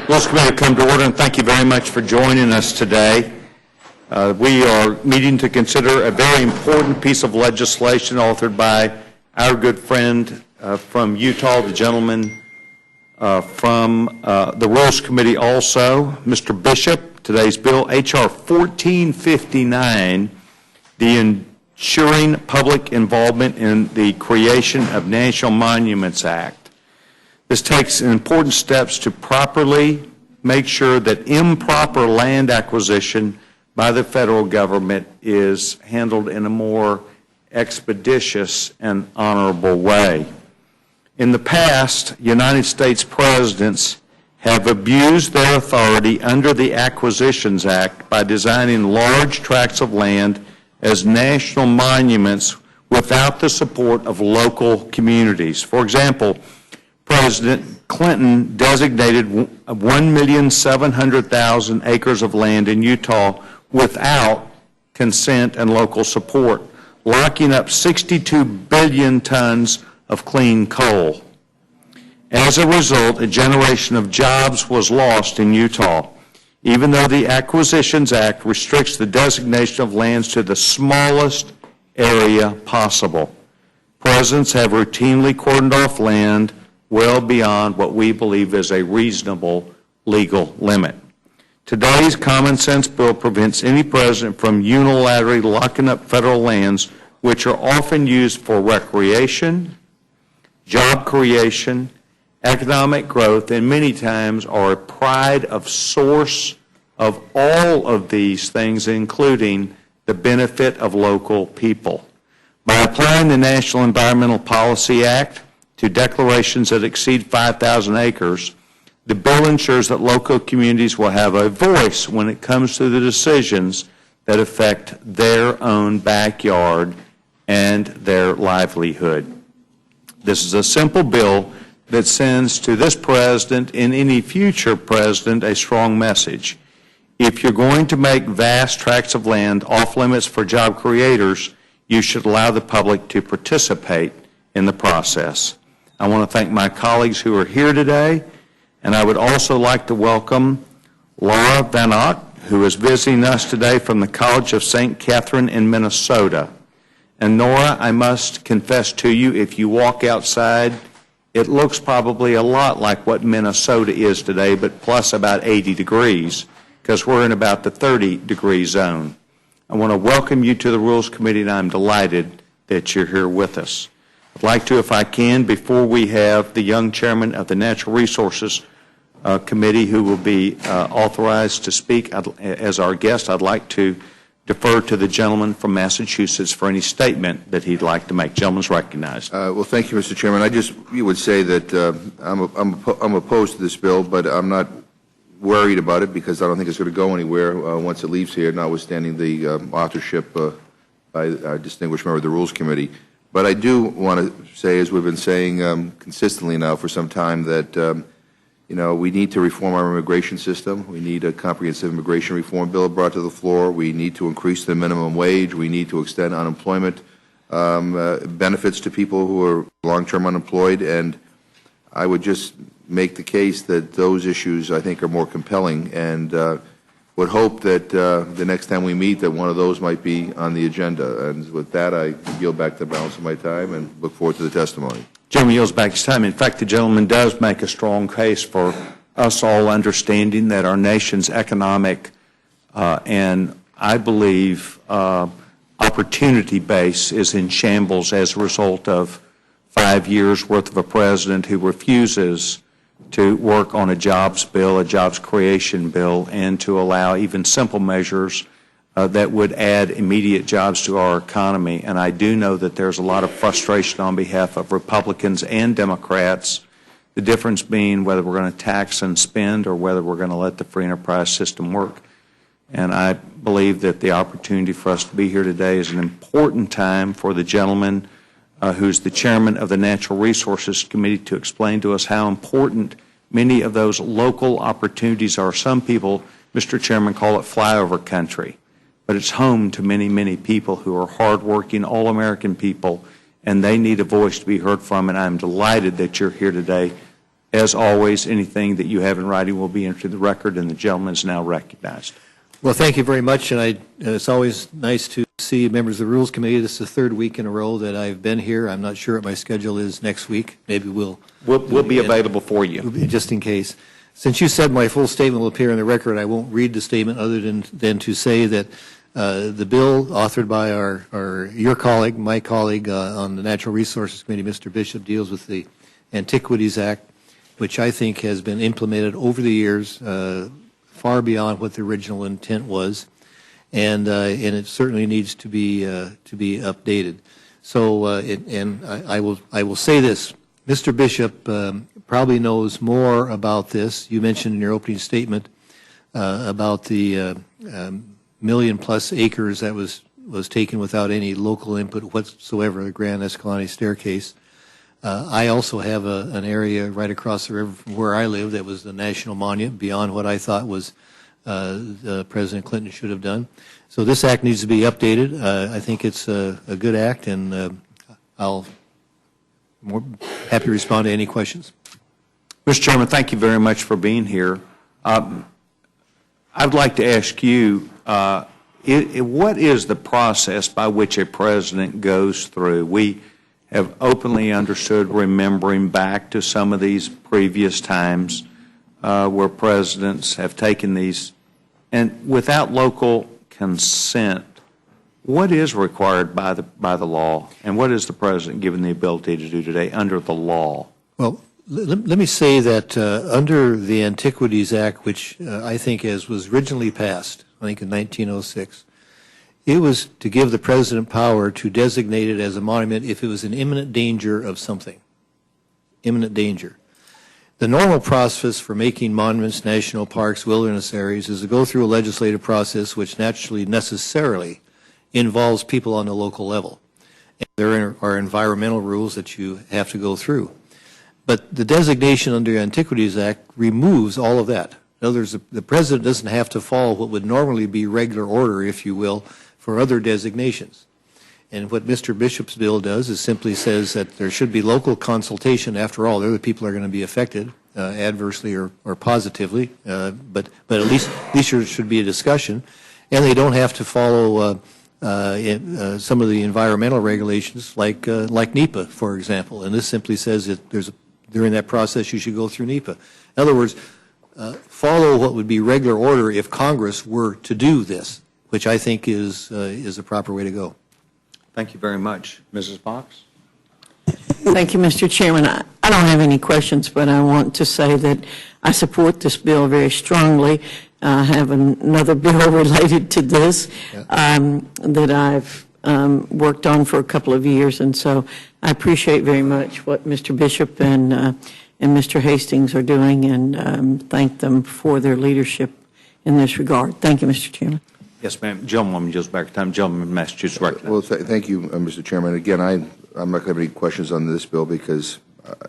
Rules Committee will come to order, and thank you very much for joining us today. We are meeting to consider a very important piece of legislation authored by our good friend from Utah, the gentleman from the Rules Committee also, Mr. Bishop. Today's bill, H.R. 1459, the Ensuring Public Involvement in the Creation of National Monuments Act. This takes important steps to properly make sure that improper land acquisition by the federal government is handled in a more expeditious and honorable way. In the past, United States presidents have abused their authority under the Acquisitions Act by designing large tracts of land as national monuments without the support of local communities. For example, President Clinton designated 1,700,000 acres of land in Utah without consent and local support, locking up 62 billion tons of clean coal. As a result, a generation of jobs was lost in Utah. Even though the Acquisitions Act restricts the designation of lands to the smallest area possible, presidents have routinely cordoned off land well beyond what we believe is a reasonable legal limit. Today's common sense bill prevents any president from unilaterally locking up federal lands, which are often used for recreation, job creation, economic growth, and many times are a pride of source of all of these things, including the benefit of local people. By applying the National Environmental Policy Act to declarations that exceed 5,000 acres, the bill ensures that local communities will have a voice when it comes to the decisions that affect their own backyard and their livelihood. This is a simple bill that sends to this president and any future president a strong message. If you're going to make vast tracts of land off limits for job creators, you should allow the public to participate in the process. I want to thank my colleagues who are here today, and I would also like to welcome Laura Van Ock, who is visiting us today from the College of St. Catherine in Minnesota. And Nora, I must confess to you, if you walk outside, it looks probably a lot like what Minnesota is today, but plus about 80 degrees, because we're in about the 30-degree zone. I want to welcome you to the Rules Committee, and I'm delighted that you're here with us. I'd like to, if I can, before we have the young chairman of the Natural Resources Committee who will be authorized to speak as our guest, I'd like to defer to the gentleman from Massachusetts for any statement that he'd like to make. Gentleman's recognized. Well, thank you, Mr. Chairman. You would say that I'm opposed to this bill, but I'm not worried about it because I don't think it's going to go anywhere once it leaves here, notwithstanding the authorship by our distinguished member of the Rules Committee. But I do want to say, as we've been saying consistently now for some time, that we need to reform our immigration system. We need a comprehensive immigration reform bill brought to the floor. We need to increase the minimum wage. We need to extend unemployment benefits to people who are long-term unemployed. And I would just make the case that those issues, I think, are more compelling, and would hope that the next time we meet that one of those might be on the agenda. And with that, I yield back the balance of my time and look forward to the testimony. Gentleman yields back his time. In fact, the gentleman does make a strong case for us all understanding that our nation's economic and, I believe, opportunity base is in shambles as a result of 5 years' worth of a president who refuses to work on a jobs bill, a jobs creation bill, and to allow even simple measures that would add immediate jobs to our economy. And I do know that there's a lot of frustration on behalf of Republicans and Democrats, the difference being whether we're going to tax and spend or whether we're going to let the free enterprise system work. And I believe that the opportunity for us to be here today is an important time for the gentleman who's the chairman of the Natural Resources Committee to explain to us how important many of those local opportunities are. Some people, Mr. Chairman, call it flyover country, but it's home to many, many people who are hardworking, all-American people, and they need a voice to be heard from, and I'm delighted that you're here today As always, anything that you have in writing will be entered in the record, and the gentleman is now recognized. Well, thank you very much, and it's always nice to see members of the Rules Committee. This is the third week in a row that I've been here. I'm not sure what my schedule is next week. Maybe we'll be available for you. Just in case. Since you said my full statement will appear in the record, I won't read the statement other than to say that the bill authored by your colleague, my colleague on the Natural Resources Committee, Mr. Bishop, deals with the Antiquities Act, which I think has been implemented over the years far beyond what the original intent was, and it certainly needs to be updated. So, I will say this: Mr. Bishop probably knows more about this. You mentioned in your opening statement about the million-plus acres that was taken without any local input whatsoever, the Grand Escalante staircase. I also have an area right across the river from where I live that was the national monument beyond what I thought was President Clinton should have done. So this act needs to be updated. I think it's a good act, and I'll happy to respond to any questions. Mr. Chairman, thank you very much for being here. I'd like to ask you, what is the process by which a president goes through? We have openly understood, remembering back to some of these previous times where presidents have taken these, and without local consent, what is required by the law, and what is the president given the ability to do today under the law? Well, let me say that under the Antiquities Act, which I think was originally passed, I think in 1906, it was to give the president power to designate it as a monument if it was in imminent danger of something. Imminent danger. The normal process for making monuments, national parks, wilderness areas is to go through a legislative process which necessarily involves people on the local level. And there are environmental rules that you have to go through. But the designation under the Antiquities Act removes all of that. In other words, the president doesn't have to follow what would normally be regular order, if you will, for other designations. And what Mr. Bishop's bill does is simply says that there should be local consultation. After all, they're the people who are going to be affected adversely or positively, but at least there should be a discussion. And they don't have to follow some of the environmental regulations like NEPA, for example. And this simply says that during that process you should go through NEPA. In other words, follow what would be regular order if Congress were to do this, which I think is the proper way to go. Thank you very much. Mrs. Fox? Thank you, Mr. Chairman. I don't have any questions, but I want to say that I support this bill very strongly. I have another bill related to this that I've worked on for a couple of years, and so I appreciate very much what Mr. Bishop and Mr. Hastings are doing, and thank them for their leadership in this regard. Thank you, Mr. Chairman. Yes, ma'am. Gentleman, just back time. Gentleman from Massachusetts. Well, thank you, Mr. Chairman. Again, I'm not going to have any questions on this bill because,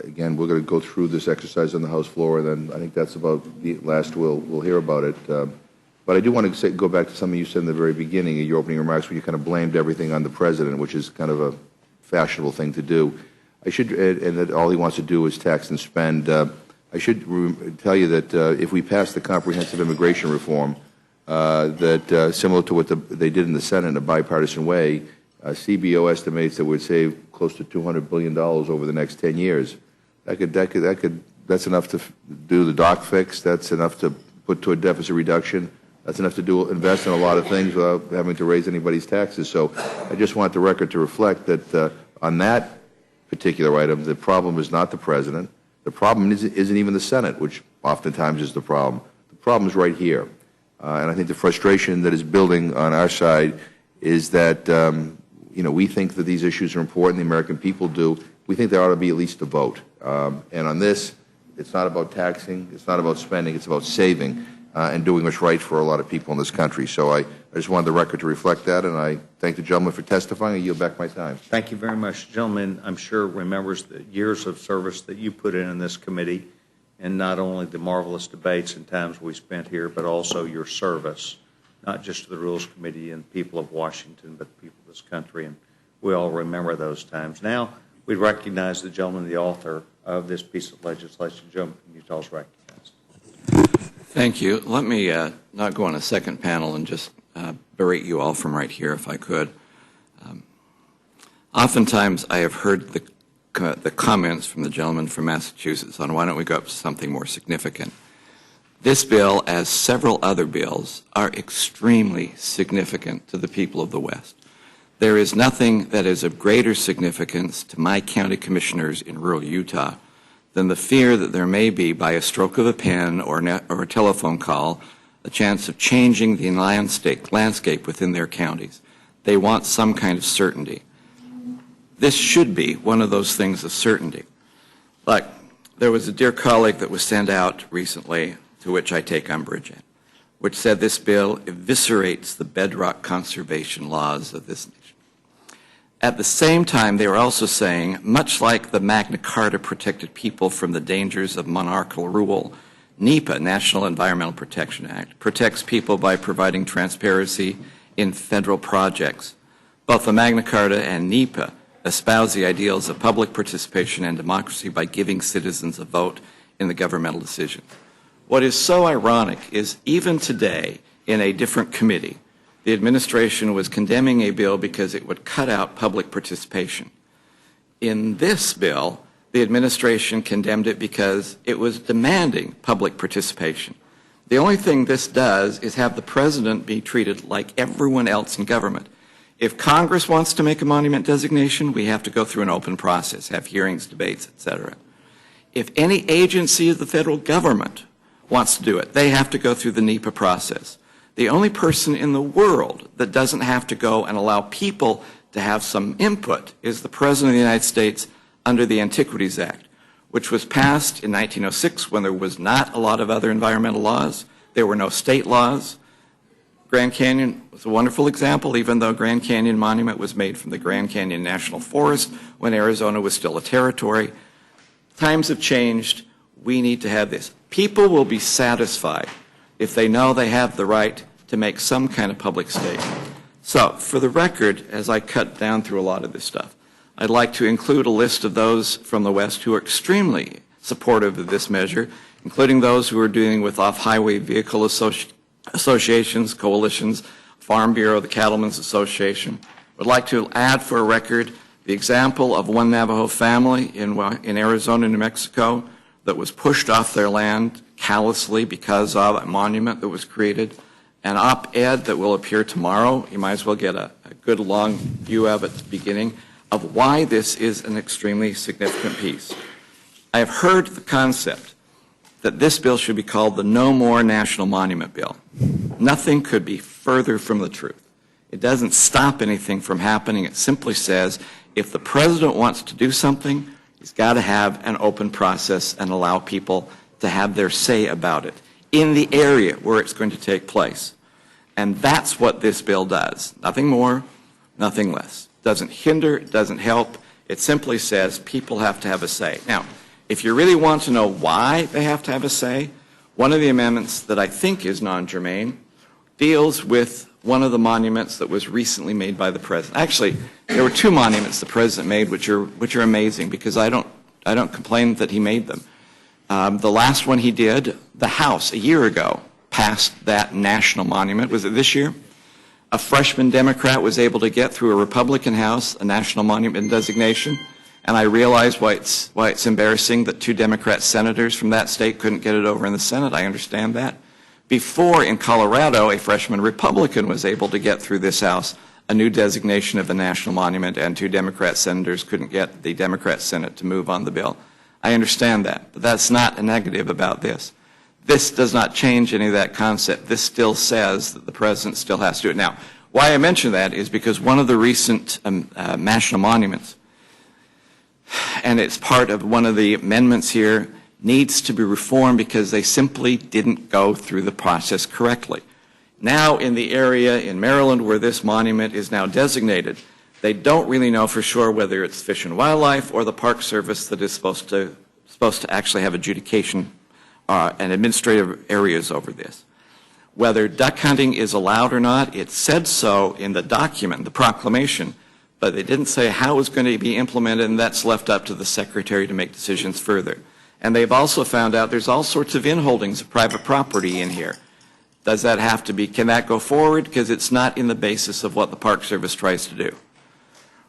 again, we're going to go through this exercise on the House floor, and then I think that's about the last we'll hear about it. But I do want to go back to something you said in the very beginning of your opening remarks, where you kind of blamed everything on the president, which is kind of a fashionable thing to do. And that all he wants to do is tax and spend. I should tell you that if we pass the comprehensive immigration reform, that similar to what they did in the Senate in a bipartisan way, CBO estimates that would save close to $200 billion over the next 10 years. That's enough to do the dock fix. That's enough to put to a deficit reduction. That's enough to invest in a lot of things without having to raise anybody's taxes. So I just want the record to reflect that on that particular item, the problem is not the president. The problem isn't even the Senate, which oftentimes is the problem. The problem is right here. And I think the frustration that is building on our side is that, we think that these issues are important. The American people do. We think there ought to be at least a vote. And on this, it's not about taxing. It's not about spending. It's about saving and doing what's right for a lot of people in this country. So I just wanted the record to reflect that, and I thank the gentleman for testifying. I yield back my time. Thank you very much. The gentleman, I'm sure, remembers the years of service that you put in this committee, and not only the marvelous debates and times we spent here, but also your service, not just to the Rules Committee and people of Washington, but the people of this country, and we all remember those times. Now, we recognize the gentleman, the author of this piece of legislation. Gentleman from Utah is recognized. Thank you. Let me not go on a second panel and just berate you all from right here, if I could. Oftentimes, I have heard the comments from the gentleman from Massachusetts on why don't we go up to something more significant. This bill, as several other bills, are extremely significant to the people of the West. There is nothing that is of greater significance to my county commissioners in rural Utah than the fear that there may be, by a stroke of a pen or a telephone call, a chance of changing the landscape within their counties. They want some kind of certainty. This should be one of those things of certainty. Like, there was a dear colleague that was sent out recently, to which I take umbrage at, which said this bill eviscerates the bedrock conservation laws of this nation. At the same time, they were also saying, much like the Magna Carta protected people from the dangers of monarchical rule, NEPA, National Environmental Protection Act, protects people by providing transparency in federal projects. Both the Magna Carta and NEPA espouse the ideals of public participation and democracy by giving citizens a vote in the governmental decisions. What is so ironic is even today, in a different committee, the administration was condemning a bill because it would cut out public participation. In this bill, the administration condemned it because it was demanding public participation. The only thing this does is have the president be treated like everyone else in government. If Congress wants to make a monument designation, we have to go through an open process, have hearings, debates, etc. If any agency of the federal government wants to do it, they have to go through the NEPA process. The only person in the world that doesn't have to go and allow people to have some input is the President of the United States under the Antiquities Act, which was passed in 1906 when there was not a lot of other environmental laws. There were no state laws. Grand Canyon was a wonderful example, even though Grand Canyon Monument was made from the Grand Canyon National Forest when Arizona was still a territory. Times have changed. We need to have this. People will be satisfied if they know they have the right to make some kind of public statement. So, for the record, as I cut down through a lot of this stuff, I'd like to include a list of those from the West who are extremely supportive of this measure, including those who are dealing with off-highway vehicle associations, coalitions, Farm Bureau, the Cattlemen's Association. Would like to add for a record the example of one Navajo family in Arizona, New Mexico, that was pushed off their land callously because of a monument that was created. An op-ed that will appear tomorrow. You might as well get a good long view of it at the beginning of why this is an extremely significant piece. I have heard the concept that this bill should be called the No More National Monument Bill. Nothing could be further from the truth. It doesn't stop anything from happening. It simply says if the president wants to do something, he's got to have an open process and allow people to have their say about it in the area where it's going to take place. And that's what this bill does. Nothing more, nothing less. Doesn't hinder, doesn't help. It simply says people have to have a say. Now, if you really want to know why they have to have a say, one of the amendments that I think is non-germane deals with one of the monuments that was recently made by the president. Actually, there were two monuments the president made which are amazing because I don't complain that he made them. The last one he did, the House, a year ago, passed that national monument. Was it this year? A freshman Democrat was able to get through a Republican House a national monument designation, and I realize why it's embarrassing that two Democrat senators from that state couldn't get it over in the Senate. I understand that. Before, in Colorado, a freshman Republican was able to get through this House a new designation of the national monument, and two Democrat senators couldn't get the Democrat Senate to move on the bill. I understand that, but that's not a negative about this. This does not change any of that concept. This still says that the president still has to do it. Now, why I mention that is because one of the recent national monuments, and it's part of one of the amendments here, needs to be reformed because they simply didn't go through the process correctly. Now, in the area in Maryland where this monument is now designated, they don't really know for sure whether it's Fish and Wildlife or the Park Service that is supposed to actually have adjudication and administrative areas over this. Whether duck hunting is allowed or not, it said so in the document, the proclamation, but they didn't say how it was going to be implemented, and that's left up to the Secretary to make decisions further. And they've also found out there's all sorts of inholdings of private property in here. Does that have to be, can that go forward? Because it's not in the basis of what the Park Service tries to do.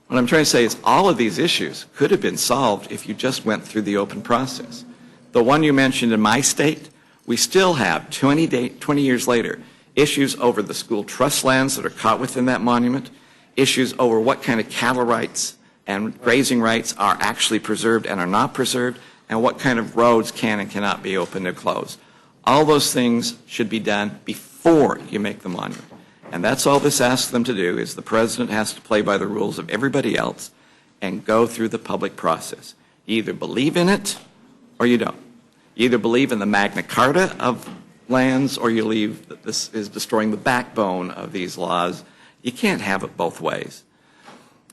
What I'm trying to say is all of these issues could have been solved if you just went through the open process. The one you mentioned in my state, we still have 20 years later issues over the school trust lands that are caught within that monument, issues over what kind of cattle rights and grazing rights are actually preserved and are not preserved, and what kind of roads can and cannot be opened or closed. All those things should be done before you make the monument. And that's all this asks them to do, is the President has to play by the rules of everybody else and go through the public process. You either believe in it or you don't. You either believe in the Magna Carta of lands or you believe that this is destroying the backbone of these laws. You can't have it both ways.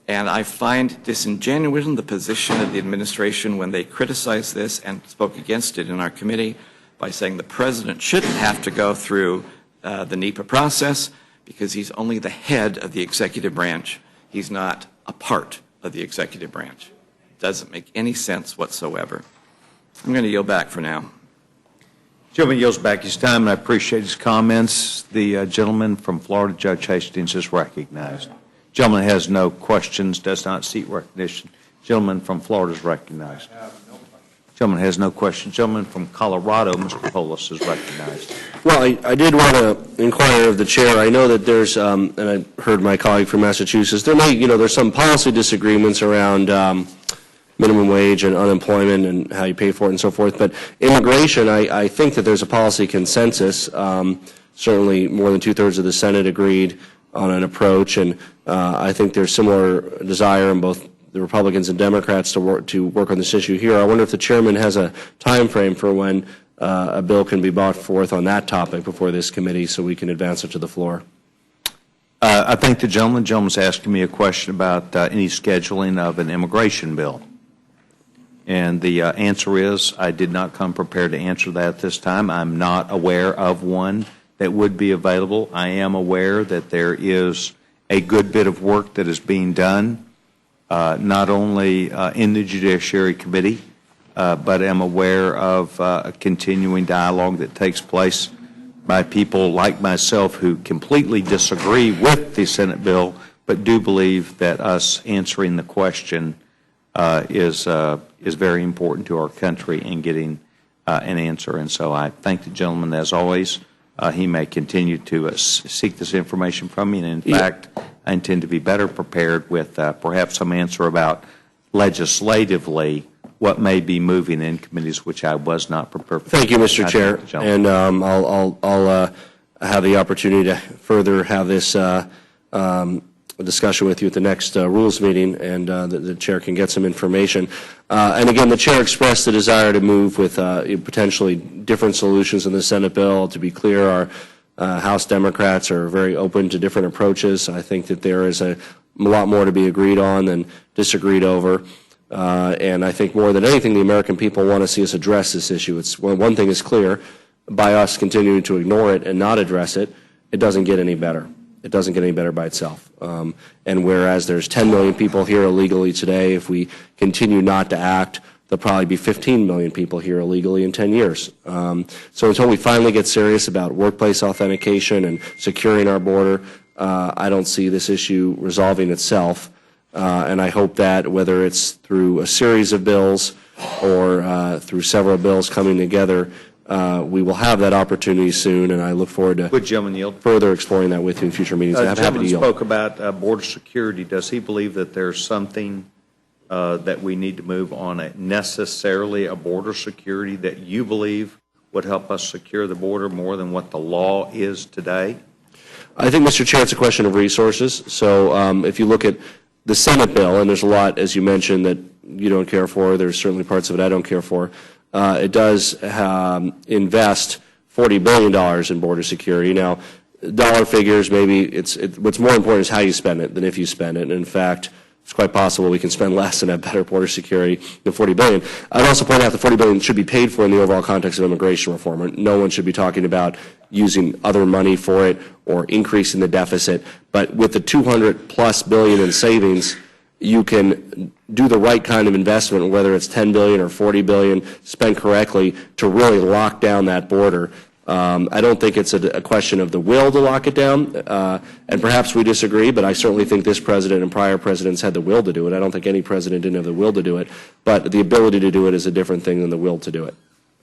And I find disingenuous in the position of the administration when they criticized this and spoke against it in our committee by saying the President shouldn't have to go through the NEPA process because he's only the head of the executive branch. He's not a part of the executive branch. Doesn't make any sense whatsoever. I'm going to yield back for now. Gentleman yields back his time, and I appreciate his comments. The gentleman from Florida, Judge Hastings, is recognized. Gentleman has no questions, does not seek recognition. Gentleman from Florida is recognized. Gentleman has no questions. Gentleman from Colorado, Mr. Polis, is recognized. Well, I did want to inquire of the chair. I know that there's, and I heard my colleague from Massachusetts, there's some policy disagreements around minimum wage and unemployment and how you pay for it and so forth. But immigration, I think that there's a policy consensus. Certainly more than two-thirds of the Senate agreed on an approach, and I think there's similar desire in both the Republicans and Democrats to work on this issue here. I wonder if the chairman has a time frame for when a bill can be brought forth on that topic before this committee so we can advance it to the floor. I think the gentleman's asking me a question about any scheduling of an immigration bill. And the answer is I did not come prepared to answer that at this time. I'm not aware of one that would be available. I am aware that there is a good bit of work that is being done, not only in the Judiciary Committee, but am aware of a continuing dialogue that takes place by people like myself who completely disagree with the Senate bill, but do believe that us answering the question is very important to our country in getting an answer. And so I thank the gentleman, as always. He may continue to seek this information from me, and in fact, I intend to be better prepared with perhaps some answer about legislatively what may be moving in committees, which I was not prepared for. Thank you, Mr. Chair. And I'll have the opportunity to further have this discussion with you at the next rules meeting, and the chair can get some information. And again, the chair expressed the desire to move with potentially different solutions in the Senate bill. To be clear, our House Democrats are very open to different approaches. I think that there is a lot more to be agreed on than disagreed over. And I think more than anything, the American people want to see us address this issue. One thing is clear: by us continuing to ignore it and not address it, it doesn't get any better. It doesn't get any better by itself. And whereas there's 10 million people here illegally today, if we continue not to act, there'll probably be 15 million people here illegally in 10 years. So until we finally get serious about workplace authentication and securing our border, I don't see this issue resolving itself. And I hope that whether it's through a series of bills or through several bills coming together, we will have that opportunity soon, and I look forward to further exploring that with you in future meetings. The gentleman spoke about border security. Does he believe that there's something that we need to move on necessarily a border security that you believe would help us secure the border more than what the law is today? I think, Mr. Chair, it's a question of resources. So if you look at the Senate bill, and there's a lot, as you mentioned, that you don't care for. There's certainly parts of it I don't care for. It does invest $40 billion in border security. Now, dollar figures, maybe what's more important is how you spend it than if you spend it. And in fact, it's quite possible we can spend less and have better border security than $40 billion. I'd also point out the $40 billion should be paid for in the overall context of immigration reform. No one should be talking about using other money for it or increasing the deficit. But with the $200+ billion in savings you can do the right kind of investment, whether it's $10 billion or $40 billion, spent correctly to really lock down that border. I don't think it's a question of the will to lock it down, and perhaps we disagree, but I certainly think this president and prior presidents had the will to do it. I don't think any president didn't have the will to do it, but the ability to do it is a different thing than the will to do it.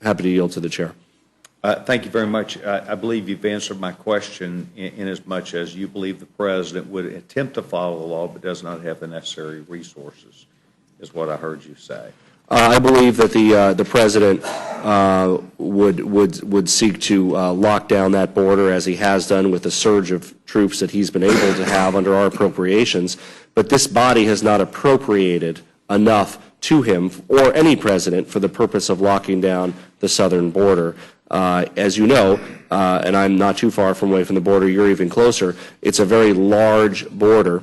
Happy to yield to the chair. Thank you very much. I believe you've answered my question in as much as you believe the president would attempt to follow the law but does not have the necessary resources, is what I heard you say. I believe that the president would seek to lock down that border as he has done with the surge of troops that he's been able to have under our appropriations. But this body has not appropriated enough to him or any president for the purpose of locking down the southern border. As you know, and I'm not too far away from the border, you're even closer, it's a very large border.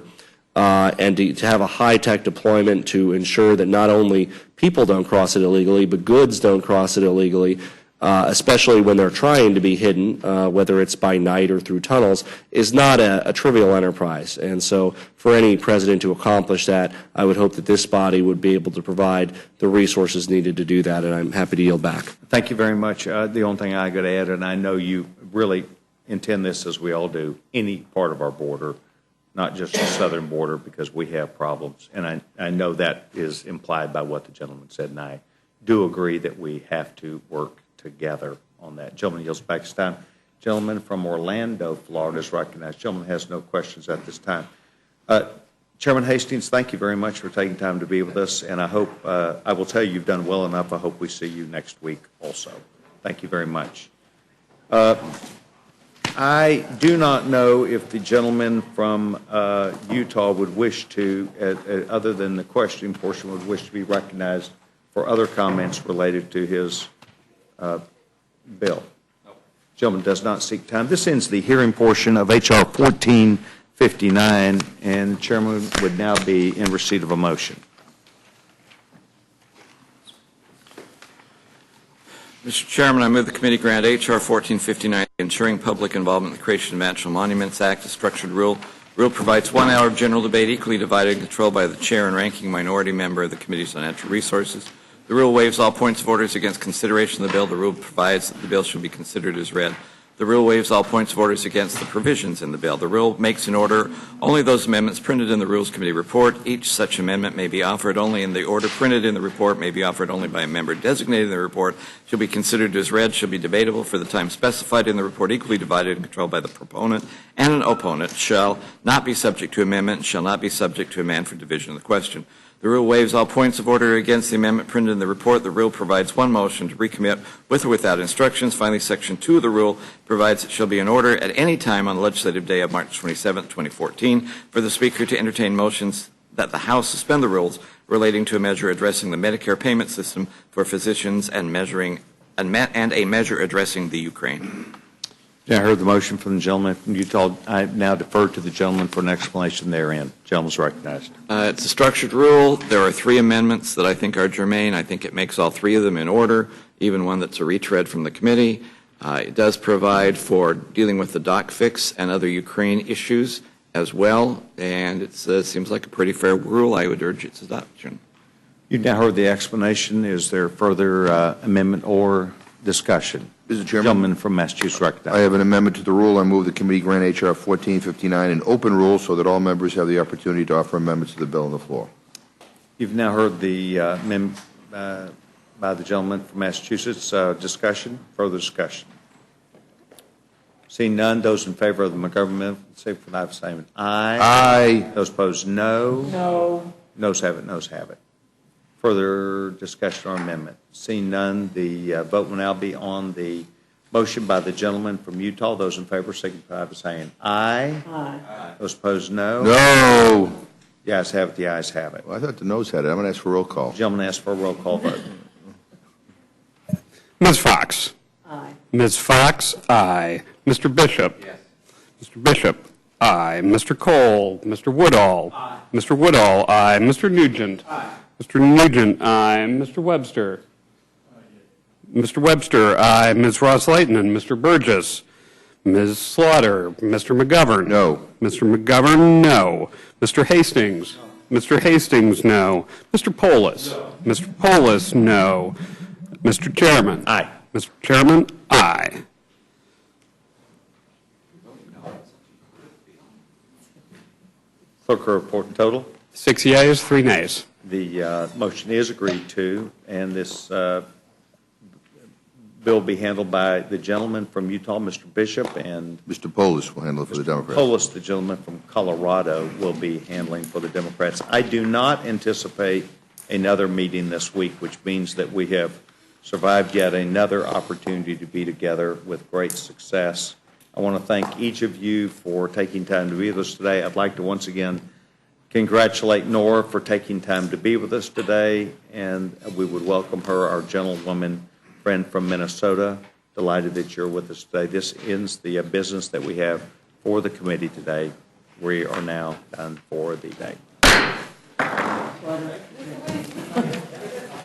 And to have a high-tech deployment to ensure that not only people don't cross it illegally, but goods don't cross it illegally, especially when they're trying to be hidden, whether it's by night or through tunnels, is not a trivial enterprise. And so for any president to accomplish that, I would hope that this body would be able to provide the resources needed to do that, and I'm happy to yield back. Thank you very much. The only thing I got to add, and I know you really intend this as we all do, any part of our border, not just the southern border, because we have problems. And I know that is implied by what the gentleman said, and I do agree that we have to work together on that. Gentleman yields back his time. Gentleman from Orlando, Florida is recognized. Gentleman has no questions at this time. Chairman Hastings, thank you very much for taking time to be with us, and I hope, I will tell you you've done well enough. I hope we see you next week also. Thank you very much. I do not know if the gentleman from Utah would wish to, other than the questioning portion, would wish to be recognized for other comments related to his bill. No. Gentleman does not seek time. This ends the hearing portion of H.R. 1459, and the chairman would now be in receipt of a motion. Mr. Chairman, I move the committee grant H.R. 1459, Ensuring Public Involvement in the Creation of National Monuments Act, a structured rule. The rule provides 1 hour of general debate equally divided and controlled by the chair and ranking minority member of the Committees on Natural Resources. The rule waives all points of orders against consideration of the bill. The rule provides that the bill shall be considered as read. The rule waives all points of orders against the provisions in the bill. The rule makes in order only those amendments printed in the Rules Committee report. Each such amendment may be offered only in the order printed in the report, may be offered only by a member designated in the report, shall be considered as read, shall be debatable for the time specified in the report, equally divided and controlled by the proponent and an opponent, shall not be subject to amendment, shall not be subject to amend for division of the question. The rule waives all points of order against the amendment printed in the report. The rule provides one motion to recommit with or without instructions. Finally, Section 2 of the rule provides it shall be in order at any time on the legislative day of March 27, 2014, for the Speaker to entertain motions that the House suspend the rules relating to a measure addressing the Medicare payment system for physicians and a measure addressing the Ukraine. Yeah, I heard the motion from the gentleman from Utah. I now defer to the gentleman for an explanation therein. Gentleman's recognized. It's a structured rule. There are 3 amendments that I think are germane. I think it makes all 3 of them in order, even one that's a retread from the committee. It does provide for dealing with the doc fix and other Ukraine issues as well, and it seems like a pretty fair rule. I would urge its adoption. You've now heard the explanation. Is there further amendment or discussion? Mr. Chairman. Gentleman from Massachusetts recognized. I have an amendment to the rule. I move the committee grant H.R. 1459 an open rule so that all members have the opportunity to offer amendments to the bill on the floor. You've now heard the amendment by the gentleman from Massachusetts. Discussion, further discussion. Seeing none, those in favor of the McGovern amendment, say for the same. Aye. Aye. Those opposed, no. No. Noes have it, noes have it. Further discussion or amendment? Seeing none, the vote will now be on the motion by the gentleman from Utah. Those in favor signify by saying aye. Aye. Those opposed, no. No. The ayes have it, the ayes have it. Well, I thought the noes had it. I'm going to ask for a roll call. The gentleman asked for a roll call vote. Ms. Fox. Aye. Ms. Fox, aye. Mr. Bishop. Yes. Mr. Bishop, aye. Mr. Cole. Mr. Woodall. Aye. Mr. Woodall, aye. Mr. Nugent. Aye. Mr. Nugent, aye. Mr. Webster. Aye. Mr. Webster, aye. Ms. Ross-Leighton, Mr. Burgess. Ms. Slaughter. Mr. McGovern. No. Mr. McGovern, no. Mr. Hastings. Mr. Hastings, no. Mr. Polis? No. Mr. Polis, no. Mr. Chairman? Aye. Mr. Chairman, aye. Clerk will report the total. 6 yeas, 3 nays. The motion is agreed to, and this bill will be handled by the gentleman from Utah, Mr. Bishop, and Mr. Polis will handle it for the Democrats. Polis, the gentleman from Colorado, will be handling for the Democrats. I do not anticipate another meeting this week, which means that we have survived yet another opportunity to be together with great success. I want to thank each of you for taking time to be with us today. I'd like to once again congratulate Nora for taking time to be with us today, and we would welcome her, our gentlewoman friend from Minnesota. Delighted that you're with us today. This ends the business that we have for the committee today. We are now done for the day.